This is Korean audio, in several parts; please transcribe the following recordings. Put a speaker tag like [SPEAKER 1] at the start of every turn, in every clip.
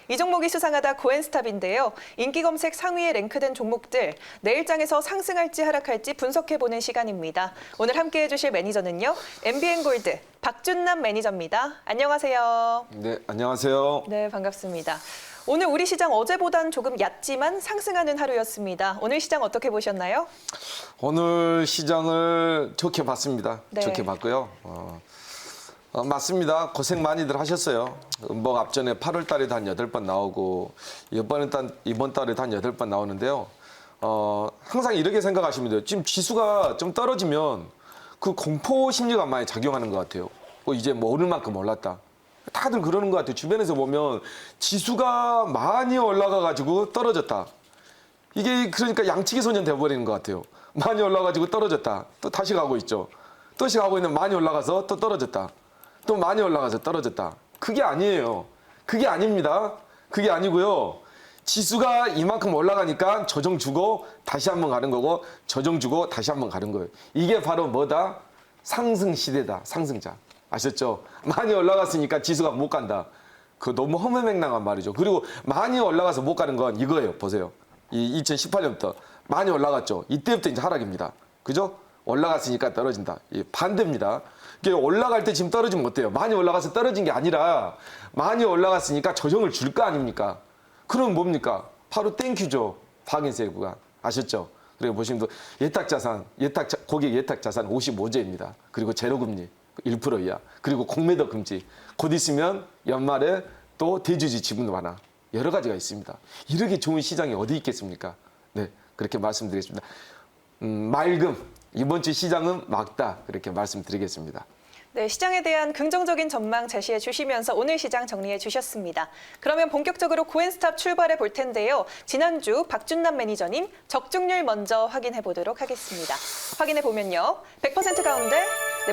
[SPEAKER 1] 이 종목이 수상하다 코엔스탑인데요. 인기 검색 상위에 랭크된 종목들, 내일장에서 상승할지 하락할지 분석해보는 시간입니다. 오늘 함께해 주실 매니저는요. MBN골드 박준남 매니저입니다. 안녕하세요.
[SPEAKER 2] 네, 안녕하세요.
[SPEAKER 1] 네, 반갑습니다. 오늘 우리 시장 어제보단 조금 얕지만 상승하는 하루였습니다. 오늘 시장 어떻게 보셨나요?
[SPEAKER 2] 오늘 시장을 좋게 봤습니다.
[SPEAKER 1] 네.
[SPEAKER 2] 좋게 봤고요. 맞습니다. 고생 많이들 하셨어요. 음봉 앞전에 8월 달에도 한 8번 나오고 이번 달에도 한 8번 나오는데요. 항상 이렇게 생각하시면 돼요. 지금 지수가 좀 떨어지면 그 공포 심리가 많이 작용하는 것 같아요. 이제 뭐 오를 만큼 올랐다. 다들 그러는 것 같아요. 주변에서 보면 지수가 많이 올라가가지고 떨어졌다. 이게 그러니까 양치기 소년 돼버리는 것 같아요. 많이 올라가지고 떨어졌다. 또 다시 가고 있죠. 또 다시 가고 있는 많이 올라가서 또 떨어졌다. 또 많이 올라가서 떨어졌다. 그게 아니에요. 그게 아닙니다. 그게 아니고요. 지수가 이만큼 올라가니까 조정 주고 다시 한번 가는 거고 조정 주고 다시 한번 가는 거예요. 이게 바로 뭐다? 상승 시대다. 상승자. 아셨죠? 많이 올라갔으니까 지수가 못 간다. 그거 너무 허무맹랑한 말이죠. 그리고 많이 올라가서 못 가는 건 이거예요. 보세요. 이 2018년부터 많이 올라갔죠. 이때부터 이제 하락입니다. 그죠? 올라갔으니까 떨어진다. 이 반대입니다. 올라갈 때 지금 떨어지면 어때요? 많이 올라가서 떨어진 게 아니라 많이 올라갔으니까 조정을 줄 거 아닙니까? 그럼 뭡니까? 바로 땡큐죠. 박인세 구간. 아셨죠? 그리고 보시면 예탁자산, 고객 예탁자산 55조입니다. 그리고 제로금리 1% 이하. 그리고 공매도 금지. 곧 있으면 연말에 또 대주주 지분 완화. 여러 가지가 있습니다. 이렇게 좋은 시장이 어디 있겠습니까? 네, 그렇게 말씀드리겠습니다. 맑음. 이번 주 시장은 맑다. 그렇게 말씀드리겠습니다.
[SPEAKER 1] 네, 시장에 대한 긍정적인 전망 제시해 주시면서 오늘 시장 정리해 주셨습니다. 그러면 본격적으로 코엔스탑 출발해 볼 텐데요. 지난주 박준남 매니저님 적중률 먼저 확인해 보도록 하겠습니다. 확인해 보면요. 100% 가운데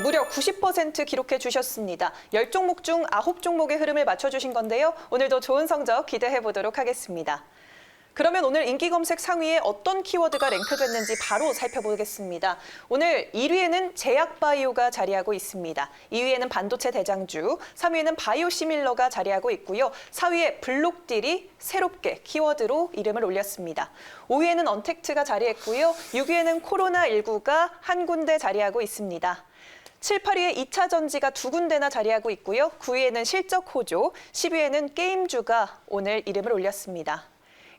[SPEAKER 1] 무려 90% 기록해 주셨습니다. 10종목 중 9종목의 흐름을 맞춰주신 건데요. 오늘도 좋은 성적 기대해 보도록 하겠습니다. 그러면 오늘 인기 검색 상위에 어떤 키워드가 랭크됐는지 바로 살펴보겠습니다. 오늘 1위에는 제약바이오가 자리하고 있습니다. 2위에는 반도체 대장주, 3위에는 바이오시밀러가 자리하고 있고요. 4위에 블록딜이 새롭게 키워드로 이름을 올렸습니다. 5위에는 언택트가 자리했고요. 6위에는 코로나19가 한 군데 자리하고 있습니다. 7, 8위에 2차 전지가 2군데나 자리하고 있고요. 9위에는 실적 호조, 10위에는 게임주가 오늘 이름을 올렸습니다.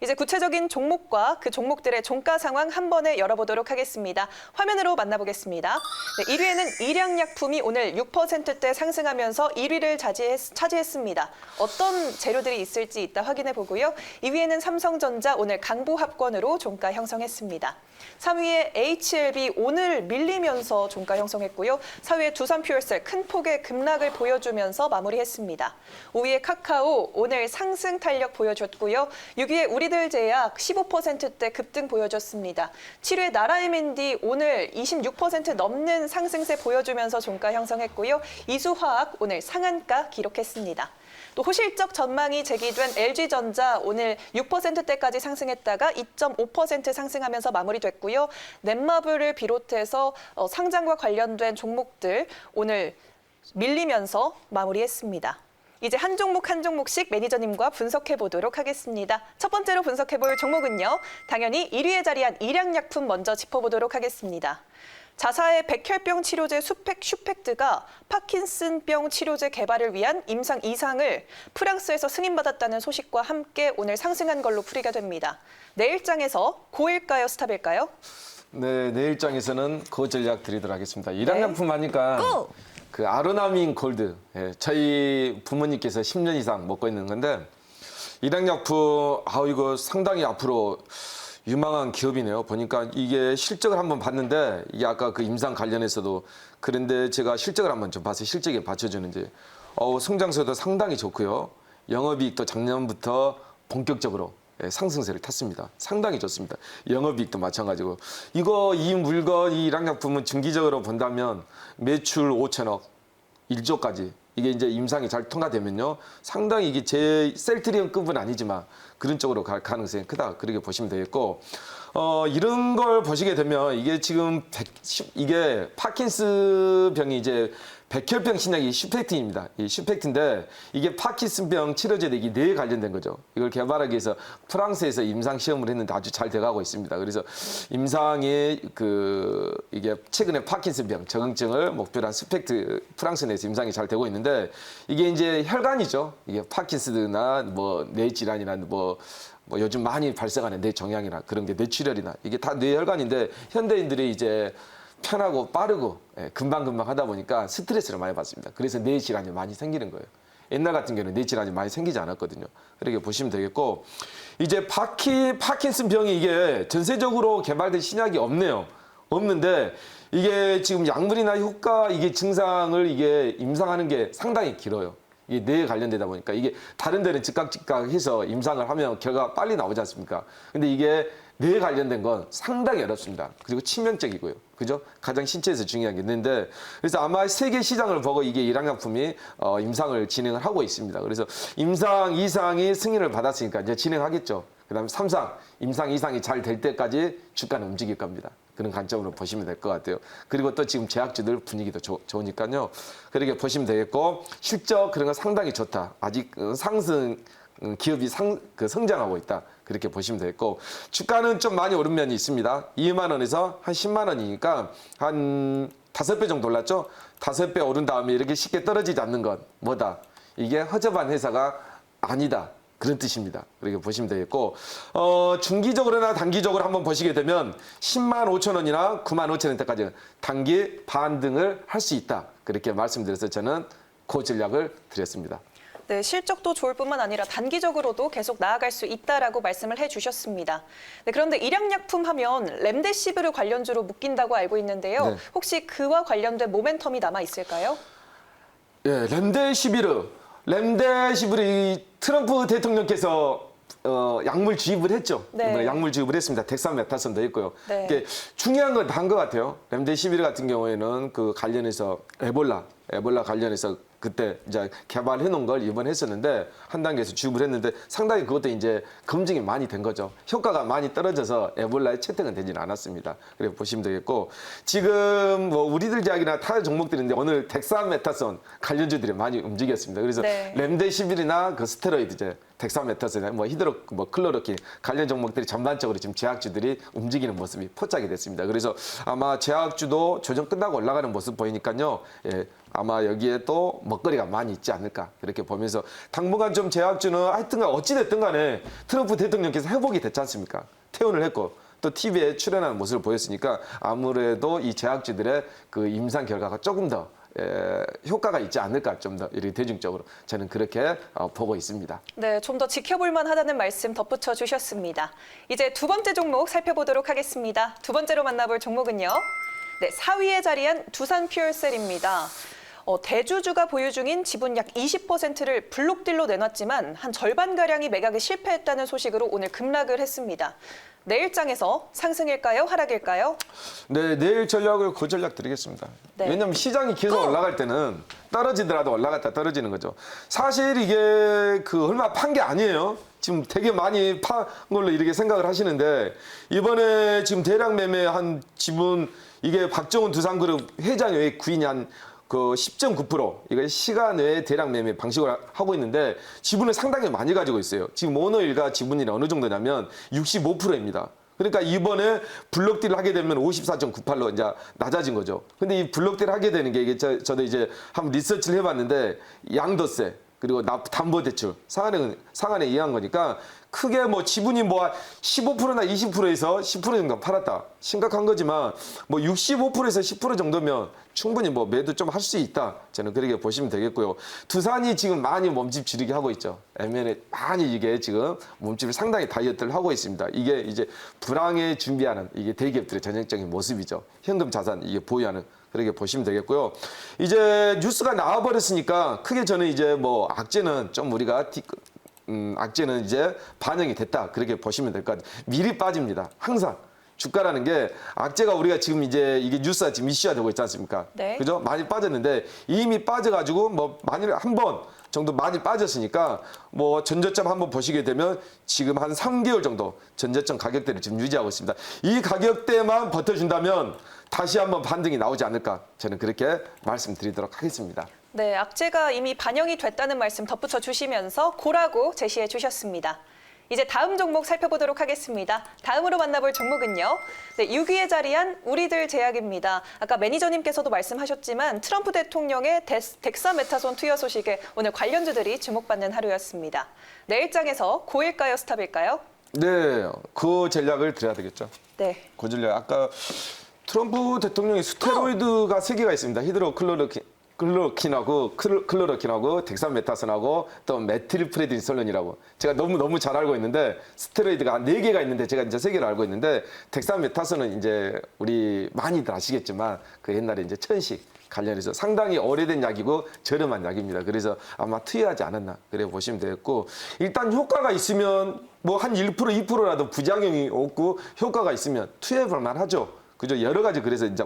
[SPEAKER 1] 이제 구체적인 종목과 그 종목들의 종가 상황 한 번에 열어보도록 하겠습니다. 화면으로 만나보겠습니다. 네, 1위에는 일양약품이 오늘 6%대 상승하면서 1위를 차지했습니다. 어떤 재료들이 있을지 이따 확인해 보고요. 2위에는 삼성전자 오늘 강보합권으로 종가 형성했습니다. 3위에 HLB 오늘 밀리면서 종가 형성했고요. 4위에 두산퓨얼셀 큰 폭의 급락을 보여주면서 마무리했습니다. 5위에 카카오 오늘 상승 탄력 보여줬고요. 6위에 우리들제약 15%대 급등 보여줬습니다. 7위에 나라MND 오늘 26% 넘는 상승세 보여주면서 종가 형성했고요. 이수화학 오늘 상한가 기록했습니다. 또 호실적 전망이 제기된 LG전자 오늘 6%대까지 상승했다가 2.5% 상승하면서 마무리됐고요. 넷마블을 비롯해서 상장과 관련된 종목들 오늘 밀리면서 마무리했습니다. 이제 한 종목 한 종목씩 매니저님과 분석해 보도록 하겠습니다. 첫 번째로 분석해 볼 종목은요. 당연히 1위에 자리한 일양약품 먼저 짚어보도록 하겠습니다. 자사의 백혈병 치료제 슈펙트가 파킨슨병 치료제 개발을 위한 임상 2상을 프랑스에서 승인받았다는 소식과 함께 오늘 상승한 걸로 풀이가 됩니다. 내일장에서 고일까요, 스탑일까요?
[SPEAKER 2] 네, 내일장에서는 그 전략 드리도록 하겠습니다. 일양약품 하니까 그 아로나민 골드. 예, 저희 부모님께서 10년 이상 먹고 있는 건데 일양약품 이거 상당히 앞으로 유망한 기업이네요. 보니까 이게 실적을 한번 봤는데 이게 아까 그 임상 관련해서도 그런데 제가 실적을 한번 좀 봐서 실적에 받쳐주는지 성장세도 상당히 좋고요. 영업이익도 작년부터 본격적으로 상승세를 탔습니다. 상당히 좋습니다. 영업이익도 마찬가지고 이 물건 이 일양약품은 중기적으로 본다면 매출 5천억 1조까지 이게 이제 임상이 잘 통과되면요. 상당히 이게 제 셀트리온급은 아니지만 그런 쪽으로 갈 가능성이 크다. 그렇게 보시면 되겠고, 이런 걸 보시게 되면 이게 지금 이게 파킨스 병이 이제 백혈병 신약이 슈펙틴입니다. 이 슈펙틴인데 이게 파킨슨병 치료제도 이게 뇌에 관련된 거죠. 이걸 개발하기 위해서 프랑스에서 임상 시험을 했는데 아주 잘 돼가고 있습니다. 그래서 임상이 이게 최근에 파킨슨병 적응증을 목표로 한 프랑스 내에서 임상이 잘 되고 있는데 이게 이제 혈관이죠. 이게 파킨슨이나 뭐 뇌 질환이나 뭐 요즘 많이 발생하는 뇌 정향이나 그런 게 뇌출혈이나 이게 다 뇌혈관인데 현대인들이 이제 편하고 빠르고 금방금방 하다 보니까 스트레스를 많이 받습니다. 그래서 뇌 질환이 많이 생기는 거예요. 옛날 같은 경우는 뇌 질환이 많이 생기지 않았거든요. 그렇게 보시면 되겠고 이제 파킨슨 병이 이게 전세적으로 개발된 신약이 없네요. 없는데 이게 지금 약물이나 효과 이게 증상을 이게 임상하는 게 상당히 길어요. 이게 뇌에 관련되다 보니까 이게 다른 데는 즉각 해서 임상을 하면 결과가 빨리 나오지 않습니까? 근데 이게 뇌에 관련된 건 상당히 어렵습니다. 그리고 치명적이고요. 그죠? 가장 신체에서 중요한 게 있는데 그래서 아마 세계 시장을 보고 이게 일항약품이 임상을 진행을 하고 있습니다. 그래서 임상 2상이 승인을 받았으니까 이제 진행하겠죠. 그다음에 3상, 임상 2상이 잘 될 때까지 주가는 움직일 겁니다. 그런 관점으로 보시면 될 것 같아요. 그리고 또 지금 제약주들 분위기도 좋으니까요. 그렇게 보시면 되겠고 실적 그런 건 상당히 좋다. 아직 상승 기업이 성장하고 있다. 그렇게 보시면 되겠고 주가는 좀 많이 오른 면이 있습니다. 2만 원에서 한 10만 원이니까 한 5배 정도 올랐죠. 5배 오른 다음에 이렇게 쉽게 떨어지지 않는 건 뭐다? 이게 허접한 회사가 아니다. 그런 뜻입니다. 그렇게 보시면 되겠고 중기적으로나 단기적으로 한번 보시게 되면 10만 5천 원이나 9만 5천 원대까지 단기 반등을 할 수 있다. 그렇게 말씀드려서 저는 그 전략을 드렸습니다.
[SPEAKER 1] 네, 실적도 좋을 뿐만 아니라 단기적으로도 계속 나아갈 수 있다라고 말씀을 해주셨습니다. 네, 그런데 일양약품 하면 렘데시비르 관련주로 묶인다고 알고 있는데요.
[SPEAKER 2] 네.
[SPEAKER 1] 혹시 그와 관련된 모멘텀이 남아 있을까요?
[SPEAKER 2] 예, 렘데시비르 이 트럼프 대통령께서 약물 주입을 했죠.
[SPEAKER 1] 네.
[SPEAKER 2] 이번에 약물 주입을 했습니다. 덱사메타손도 있고요.
[SPEAKER 1] 네.
[SPEAKER 2] 이게 중요한 건 다 한 것 같아요. 렘데시비르 같은 경우에는 그 관련해서 에볼라 관련해서 그때 이제 개발해 놓은 걸 이번에 했었는데 한 단계에서 주입을 했는데 상당히 그것도 이제 검증이 많이 된 거죠. 효과가 많이 떨어져서 에볼라에 채택은 되지는 않았습니다. 그래 보시면 되겠고 지금 뭐 우리들 제약이나 타 종목들인데 오늘 덱사메타손 관련주들이 많이 움직였습니다. 그래서
[SPEAKER 1] 네.
[SPEAKER 2] 렘데시비르나 그 스테로이드 덱사메타손이나 뭐 클로로킨 관련 종목들이 전반적으로 지금 제약주들이 움직이는 모습이 포착이 됐습니다. 그래서 아마 제약주도 조정 끝나고 올라가는 모습 보이니까요. 예, 아마 여기에 또 먹거리가 많이 있지 않을까 그렇게 보면서 당분간 좀 제약주는 하여튼간 어찌됐든 간에 트럼프 대통령께서 회복이 됐지 않습니까? 퇴원을 했고 또 TV에 출연하는 모습을 보였으니까 아무래도 이 제약주들의 그 임상 결과가 조금 더 효과가 있지 않을까 좀 더 이렇게 대중적으로 저는 그렇게 보고 있습니다.
[SPEAKER 1] 네, 좀 더 지켜볼 만하다는 말씀 덧붙여 주셨습니다. 이제 두 번째 종목 살펴보도록 하겠습니다. 두 번째로 만나볼 종목은요. 네, 4위에 자리한 두산퓨얼셀입니다. 대주주가 보유 중인 지분 약 20%를 블록딜로 내놨지만 한 절반가량이 매각에 실패했다는 소식으로 오늘 급락을 했습니다. 내일장에서 상승일까요? 하락일까요?
[SPEAKER 2] 네, 내일 전략을 그 전략 드리겠습니다.
[SPEAKER 1] 네.
[SPEAKER 2] 왜냐하면 시장이 계속 올라갈 때는 떨어지더라도 올라갔다 떨어지는 거죠. 사실 이게 얼마 판 게 아니에요. 지금 되게 많이 판 걸로 이렇게 생각을 하시는데 이번에 지금 대량 매매한 지분 이게 박정훈 두산그룹 회장 외 구인이 한 10.9% 이거 시간 외에 대량 매매 방식을 하고 있는데 지분을 상당히 많이 가지고 있어요. 지금 오너일가 지분이 어느 정도냐면 65%입니다. 그러니까 이번에 블록딜을 하게 되면 54.98로 이제 낮아진 거죠. 근데 이 블록딜을 하게 되는 게 이게 저도 이제 한번 리서치를 해봤는데 양도세 그리고 담보대출 상한에 의한 거니까 크게 뭐 지분이 뭐 15%나 20%에서 10% 정도 팔았다. 심각한 거지만 뭐 65%에서 10% 정도면 충분히 뭐 매도 좀 할 수 있다. 저는 그렇게 보시면 되겠고요. 두산이 지금 많이 몸집 줄이기 하고 있죠. M&A 많이 이게 지금 몸집을 상당히 다이어트를 하고 있습니다. 이게 이제 불황에 준비하는 이게 대기업들의 전형적인 모습이죠. 현금 자산 이게 보유하는 그렇게 보시면 되겠고요. 이제 뉴스가 나와버렸으니까 크게 저는 이제 뭐 악재는 좀 우리가 악재는 이제 반영이 됐다. 그렇게 보시면 될 것 같아요. 미리 빠집니다. 항상. 주가라는 게 악재가 우리가 지금 이제 이게 뉴스가 지금 이슈화 되고 있지 않습니까?
[SPEAKER 1] 네.
[SPEAKER 2] 그죠? 많이 빠졌는데 이미 빠져가지고 뭐 만일에 한번 정도 많이 빠졌으니까 뭐 전저점 한번 보시게 되면 지금 한 3개월 정도 전저점 가격대를 지금 유지하고 있습니다. 이 가격대만 버텨준다면 다시 한번 반등이 나오지 않을까 저는 그렇게 말씀드리도록 하겠습니다.
[SPEAKER 1] 네, 악재가 이미 반영이 됐다는 말씀 덧붙여 주시면서 고라고 제시해 주셨습니다. 이제 다음 종목 살펴보도록 하겠습니다. 다음으로 만나볼 종목은요. 네, 6위에 자리한 우리들 제약입니다. 아까 매니저님께서도 말씀하셨지만 트럼프 대통령의 덱사메타손 투여 소식에 오늘 관련주들이 주목받는 하루였습니다. 내일장에서 고일까요, 스탑일까요?
[SPEAKER 2] 네, 그 전략을 드려야 되겠죠.
[SPEAKER 1] 네.
[SPEAKER 2] 그 전략 아까 트럼프 대통령의 스테로이드가 3개가 있습니다. 클로로킨하고 덱사메타손하고 또 메틸프레드니솔론이라고 제가 너무 잘 알고 있는데 스테로이드가 4개가 있는데 제가 이제 3개를 알고 있는데 덱사메타손은 이제 우리 많이들 아시겠지만 그 옛날에 이제 천식 관련해서 상당히 오래된 약이고 저렴한 약입니다. 그래서 아마 투여하지 않았나 그래 보시면 되겠고 일단 효과가 있으면 뭐 한 1% 2%라도 부작용이 없고 효과가 있으면 투여해 볼 만하죠. 그죠? 여러 가지 그래서 이제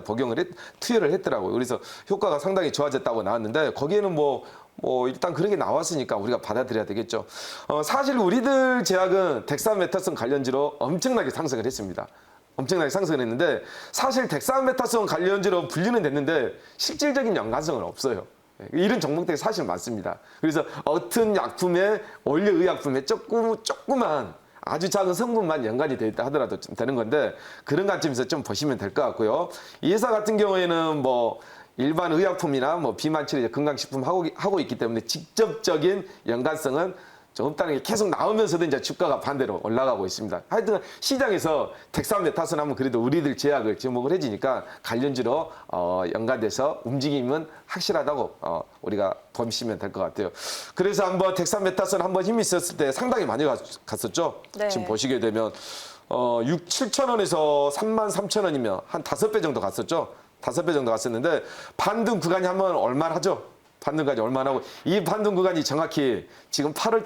[SPEAKER 2] 투여를 했더라고요. 그래서 효과가 상당히 좋아졌다고 나왔는데 거기에는 뭐 일단 그런 게 나왔으니까 우리가 받아들여야 되겠죠. 사실 우리들 제약은 덱사메타손 관련주로 엄청나게 상승을 했습니다. 엄청나게 상승을 했는데 사실 덱사메타손 관련주로 분류는 됐는데 실질적인 연관성은 없어요. 이런 종목들이 사실 많습니다. 그래서 어떤 약품에 원료의약품에 조그만 아주 작은 성분만 연관이 되어 있다 하더라도 좀 되는 건데 그런 관점에서 좀 보시면 될 것 같고요. 이 회사 같은 경우에는 뭐 일반 의약품이나 뭐 비만 치료 건강식품 하고 있기 때문에 직접적인 연관성은 좀 없다는 게 계속 나오면서도 이제 주가가 반대로 올라가고 있습니다. 하여튼 시장에서 덱사메타손 하면 그래도 우리들 제약을 주목을 해주니까 관련주로 연관돼서 움직임은 확실하다고 우리가 보시면 될 것 같아요. 그래서 한번 덱사메타손 한번 힘이 있었을 때 상당히 많이 갔었죠.
[SPEAKER 1] 네.
[SPEAKER 2] 지금 보시게 되면 6, 7천 원에서 3만 3천 원이면 한 5배 정도 갔었죠. 5배 정도 갔었는데 반등 구간이 한번 얼마나죠? 반등 구간이 얼마나 하고 이 반등 구간이 정확히 지금 8월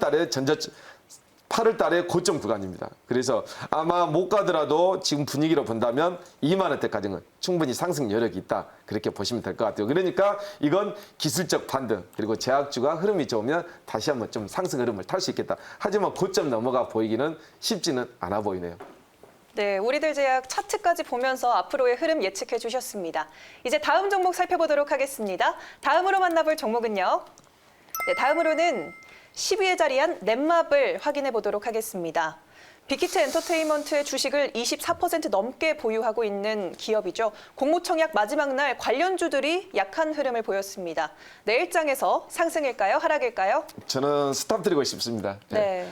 [SPEAKER 2] 달에 고점 구간입니다. 그래서 아마 못 가더라도 지금 분위기로 본다면 2만 원대까지는 충분히 상승 여력이 있다. 그렇게 보시면 될 것 같아요. 그러니까 이건 기술적 반등 그리고 제약주가 흐름이 좋으면 다시 한번 좀 상승 흐름을 탈 수 있겠다. 하지만 고점 넘어가 보이기는 쉽지는 않아 보이네요.
[SPEAKER 1] 네, 우리들 제약 차트까지 보면서 앞으로의 흐름 예측해 주셨습니다. 이제 다음 종목 살펴보도록 하겠습니다. 다음으로 만나볼 종목은요. 네, 다음으로는 10위에 자리한 넷마블 확인해 보도록 하겠습니다. 빅히트 엔터테인먼트의 주식을 24% 넘게 보유하고 있는 기업이죠. 공모청약 마지막 날 관련주들이 약한 흐름을 보였습니다. 내일장에서 상승일까요? 하락일까요?
[SPEAKER 2] 저는 스탑 드리고 싶습니다.
[SPEAKER 1] 네.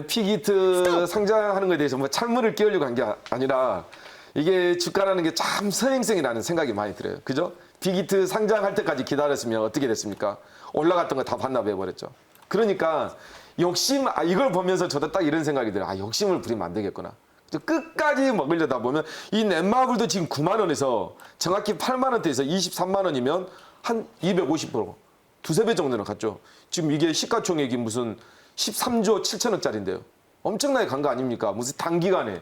[SPEAKER 2] 빅히트 상장하는 것에 대해서 뭐 찬물을 끼얹으려고 한 게 아니라 이게 주가라는 게 참 선행성이라는 생각이 많이 들어요. 그죠? 빅히트 상장할 때까지 기다렸으면 어떻게 됐습니까? 올라갔던 거 다 반납해버렸죠. 그러니까 이걸 보면서 저도 딱 이런 생각이 들어요. 욕심을 부리면 안 되겠구나. 끝까지 먹으려다 보면 이 넷마블도 지금 9만 원에서 정확히 8만 원대에서 23만 원이면 한 250%, 두세 배 정도는 갔죠. 지금 이게 시가총액이 무슨 13조 7천 원짜리인데요. 엄청나게 간 거 아닙니까? 무슨 단기간에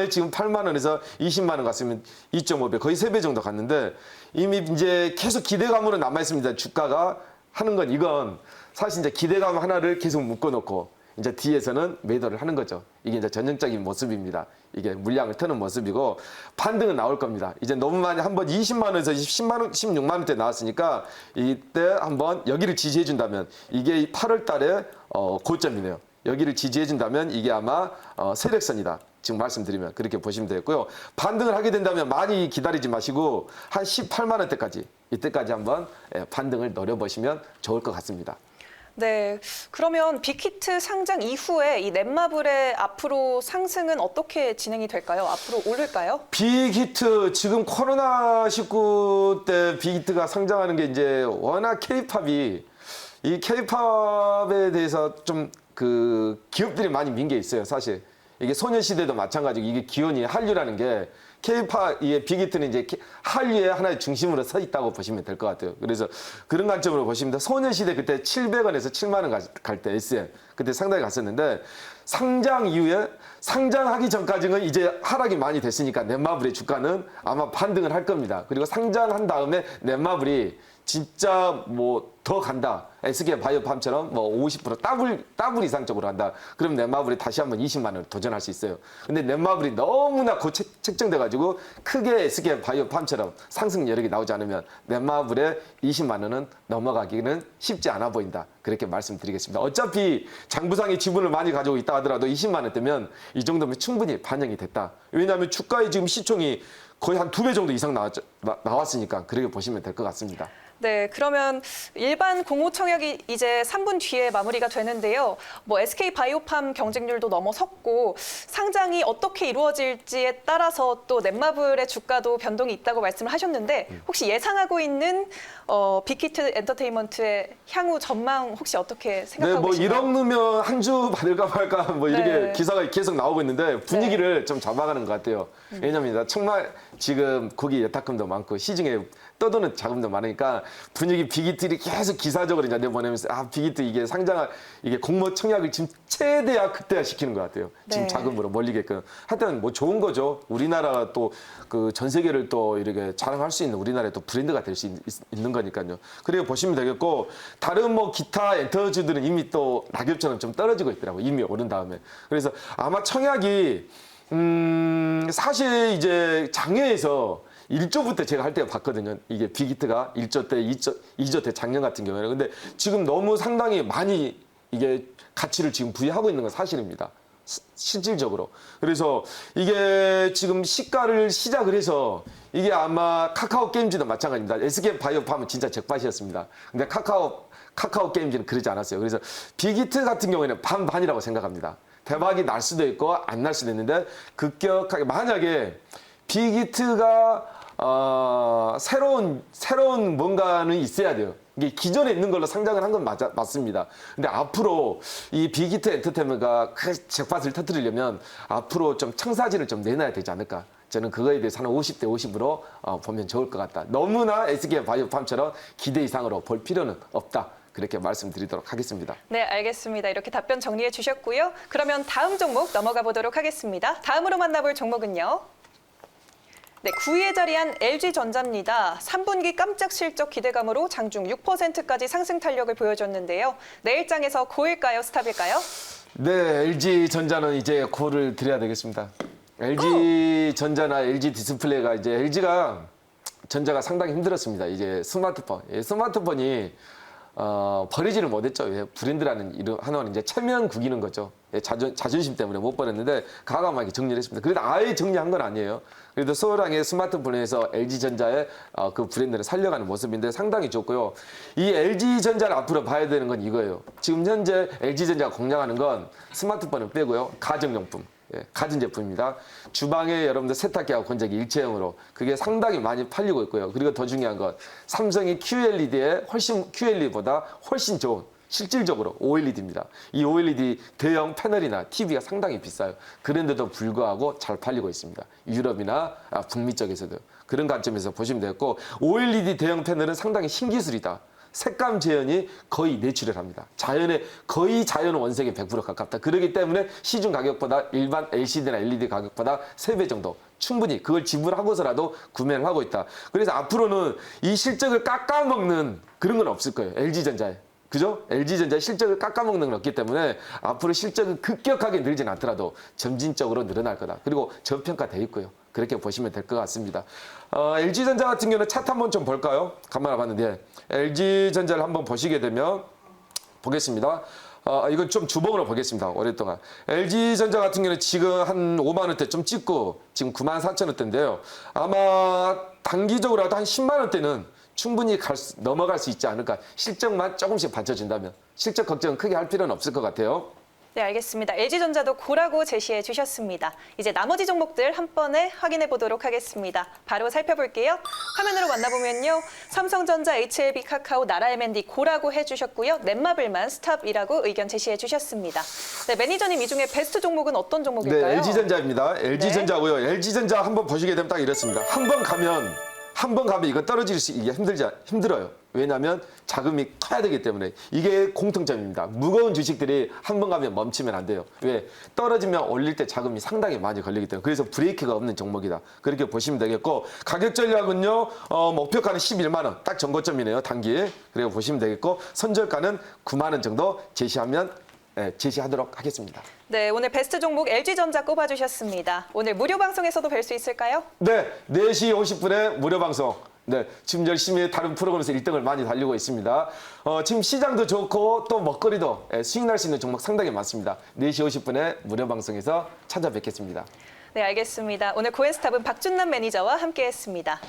[SPEAKER 2] 지금 8만 원에서 20만 원 갔으면 2.5배, 거의 3배 정도 갔는데 이미 이제 계속 기대감으로 남아 있습니다. 주가가 하는 건 이건 사실 이제 기대감 하나를 계속 묶어놓고 이제 뒤에서는 매도를 하는 거죠. 이게 이제 전형적인 모습입니다. 이게 물량을 트는 모습이고 반등은 나올 겁니다. 이제 너무 많이 한번 20만 원에서 10만 원, 16만 원대 나왔으니까 이때 한번 여기를 지지해 준다면 이게 8월 달에 고점이네요. 여기를 지지해 준다면 이게 아마 세력선이다. 지금 말씀드리면 그렇게 보시면 되겠고요. 반등을 하게 된다면 많이 기다리지 마시고 한 18만 원대까지 이때까지 한번 반등을 노려보시면 좋을 것 같습니다.
[SPEAKER 1] 네, 그러면 빅히트 상장 이후에 이 넷마블의 앞으로 상승은 어떻게 진행이 될까요? 앞으로 오를까요?
[SPEAKER 2] 빅히트 지금 코로나19 때 빅히트가 상장하는 게 이제 워낙 K-팝에 대해서 좀 그 기업들이 많이 민 게 있어요. 사실 이게 소녀시대도 마찬가지고 이게 기원이 한류라는 게 K-팝, 빅히트는 이제 한류의 하나의 중심으로 서 있다고 보시면 될 것 같아요. 그래서 그런 관점으로 보시면 소녀시대 그때 700원에서 7만 원 갈 때 SM 그때 상당히 갔었는데 상장 이후에 상장하기 전까지는 이제 하락이 많이 됐으니까 넷마블의 주가는 아마 반등을 할 겁니다. 그리고 상장한 다음에 넷마블이 진짜 뭐 더 간다. SK바이오팜처럼 뭐 50% 더블 이상 쪽으로 간다. 그럼 넷마블이 다시 한번 20만 원을 도전할 수 있어요. 근데 넷마블이 너무나 책정돼가지고 크게 SK바이오팜처럼 상승 여력이 나오지 않으면 넷마블의 20만 원은 넘어가기는 쉽지 않아 보인다. 그렇게 말씀드리겠습니다. 어차피 장부상의 지분을 많이 가지고 있다 하더라도 20만 원대면 이 정도면 충분히 반영이 됐다. 왜냐하면 주가의 지금 시총이 거의 한 2배 정도 이상 나왔으니까 그렇게 보시면 될 것 같습니다.
[SPEAKER 1] 네, 그러면 일반 공모청약이 이제 3분 뒤에 마무리가 되는데요. 뭐 SK바이오팜 경쟁률도 넘어섰고 상장이 어떻게 이루어질지에 따라서 또 넷마블의 주가도 변동이 있다고 말씀을 하셨는데 혹시 예상하고 있는 빅히트 엔터테인먼트의 향후 전망 혹시 어떻게 생각하고
[SPEAKER 2] 뭐
[SPEAKER 1] 계시나요?
[SPEAKER 2] 1억 넣으면 한 주 받을까 말까 뭐 이렇게
[SPEAKER 1] 네.
[SPEAKER 2] 기사가 계속 나오고 있는데 분위기를 좀 잡아가는 것 같아요. 왜냐면 정말 지금 거기 예탁금도 많고 시중에 떠도는 자금도 많으니까 분위기 빅히트를 계속 기사적으로 이제 내보내면서 빅히트 이게 상장할 이게 공모 청약을 지금 최대한 극대화시키는 것 같아요. 지금
[SPEAKER 1] 네.
[SPEAKER 2] 자금으로 몰리게끔. 하여튼 뭐 좋은 거죠. 우리나라 또 그 전 세계를 또 이렇게 자랑할 수 있는 우리나라의 또 브랜드가 될 수 있는 거니까요. 그리고 보시면 되겠고 다른 뭐 기타 엔터주들은 이미 또 낙엽처럼 좀 떨어지고 있더라고요. 이미 오른 다음에. 그래서 아마 청약이 사실 이제 장외에서 1조부터 제가 할 때 봤거든요. 이게 빅히트가 1조 때, 2조 때 작년 같은 경우에는. 근데 지금 너무 상당히 많이 이게 가치를 지금 부여하고 있는 건 사실입니다. 실질적으로. 그래서 이게 지금 시가를 시작을 해서 이게 아마 카카오 게임즈도 마찬가지입니다. SK바이오팜은 진짜 잭팟이었습니다. 근데 카카오 게임즈는 그러지 않았어요. 그래서 빅히트 같은 경우에는 반반이라고 생각합니다. 대박이 날 수도 있고 안 날 수도 있는데 급격하게 만약에 빅히트가 새로운 뭔가는 있어야 돼요. 이게 기존에 있는 걸로 상장을 한 건 맞습니다. 근데 앞으로 이 빅히트 엔터테인먼트가 그 잭팟을 터뜨리려면 앞으로 좀 청사진을 좀 내놔야 되지 않을까. 저는 그거에 대해서 한 50대 50으로 보면 좋을 것 같다. 너무나 SK바이오팜처럼 기대 이상으로 볼 필요는 없다. 그렇게 말씀드리도록 하겠습니다.
[SPEAKER 1] 네, 알겠습니다. 이렇게 답변 정리해 주셨고요. 그러면 다음 종목 넘어가 보도록 하겠습니다. 다음으로 만나볼 종목은요. 네, 9위에 자리한 LG전자입니다. 3분기 깜짝 실적 기대감으로 장중 6%까지 상승 탄력을 보여줬는데요. 내일장에서 고일까요, 스탑일까요?
[SPEAKER 2] 네, LG전자는 이제 고를 드려야 되겠습니다. LG전자나 LG디스플레이가 이제 전자가 상당히 힘들었습니다. 이제 스마트폰이 버리지를 못했죠. 브랜드라는 이름 하나는 이제 체면 구기는 거죠. 자존심 때문에 못 버렸는데 과감하게 정리를 했습니다. 그래도 아예 정리한 건 아니에요. 그래도 소홀하게 스마트폰에서 LG전자의 그 브랜드를 살려가는 모습인데 상당히 좋고요. 이 LG전자를 앞으로 봐야 되는 건 이거예요. 지금 현재 LG전자가 공략하는 건 스마트폰은 빼고요. 가정용품. 가전제품입니다. 주방에 여러분들 세탁기하고 건조기 일체형으로 그게 상당히 많이 팔리고 있고요. 그리고 더 중요한 건 삼성이 QLED보다 훨씬 좋은 실질적으로 OLED입니다. 이 OLED 대형 패널이나 TV가 상당히 비싸요. 그런데도 불구하고 잘 팔리고 있습니다. 유럽이나 북미 쪽에서도 그런 관점에서 보시면 되겠고 OLED 대형 패널은 상당히 신기술이다. 색감 재현이 거의 내추럴합니다. 거의 자연 원색의 100% 가깝다. 그렇기 때문에 시중 가격보다 일반 LCD나 LED 가격보다 3배 정도 충분히 그걸 지불하고서라도 구매를 하고 있다. 그래서 앞으로는 이 실적을 깎아먹는 그런 건 없을 거예요. LG전자에. 그죠? LG전자의 실적을 깎아먹는 건 없기 때문에 앞으로 실적은 급격하게 늘진 않더라도 점진적으로 늘어날 거다. 그리고 저평가돼 있고요. 그렇게 보시면 될 것 같습니다. LG전자 같은 경우는 차트 한번 좀 볼까요? 가만히 봤는데 LG전자를 한번 보시게 되면 보겠습니다. 이건 좀 주봉으로 보겠습니다. 오랫동안. LG전자 같은 경우는 지금 한 5만 원대 좀 찍고 지금 9만 4천 원대인데요. 아마 단기적으로라도 한 10만 원대는 충분히 넘어갈 수 있지 않을까. 실적만 조금씩 받쳐준다면. 실적 걱정은 크게 할 필요는 없을 것 같아요.
[SPEAKER 1] 네, 알겠습니다. LG전자도 고라고 제시해 주셨습니다. 이제 나머지 종목들 한 번에 확인해 보도록 하겠습니다. 바로 살펴볼게요. 화면으로 만나보면요. 삼성전자, HLB, 카카오, 나라 M&D 고라고 해주셨고요. 넷마블만 스탑이라고 의견 제시해 주셨습니다. 네, 매니저님 이 중에 베스트 종목은 어떤 종목일까요?
[SPEAKER 2] 네, LG전자입니다. LG전자고요. LG전자 한번 보시게 되면 딱 이렇습니다. 한 번 가면 이거 떨어질 수 이게 힘들어요. 왜냐하면 자금이 커야 되기 때문에. 이게 공통점입니다. 무거운 주식들이 한 번 가면 멈추면 안 돼요. 왜? 떨어지면 올릴 때 자금이 상당히 많이 걸리기 때문에. 그래서 브레이크가 없는 종목이다. 그렇게 보시면 되겠고, 가격 전략은요, 목표가는 11만 원, 딱 전고점이네요, 단기에. 그리고 보시면 되겠고, 선절가는 9만 원 정도 제시하도록 하겠습니다.
[SPEAKER 1] 네, 오늘 베스트 종목 LG전자 꼽아주셨습니다. 오늘 무료 방송에서도 뵐 수 있을까요?
[SPEAKER 2] 네, 4시 50분에 무료 방송. 네, 지금 열심히 다른 프로그램에서 1등을 많이 달리고 있습니다. 지금 시장도 좋고 또 먹거리도 수익 날 수 있는 종목 상당히 많습니다. 4시 50분에 무료 방송에서 찾아뵙겠습니다.
[SPEAKER 1] 네, 알겠습니다. 오늘 고엔스탑은 박준남 매니저와 함께했습니다.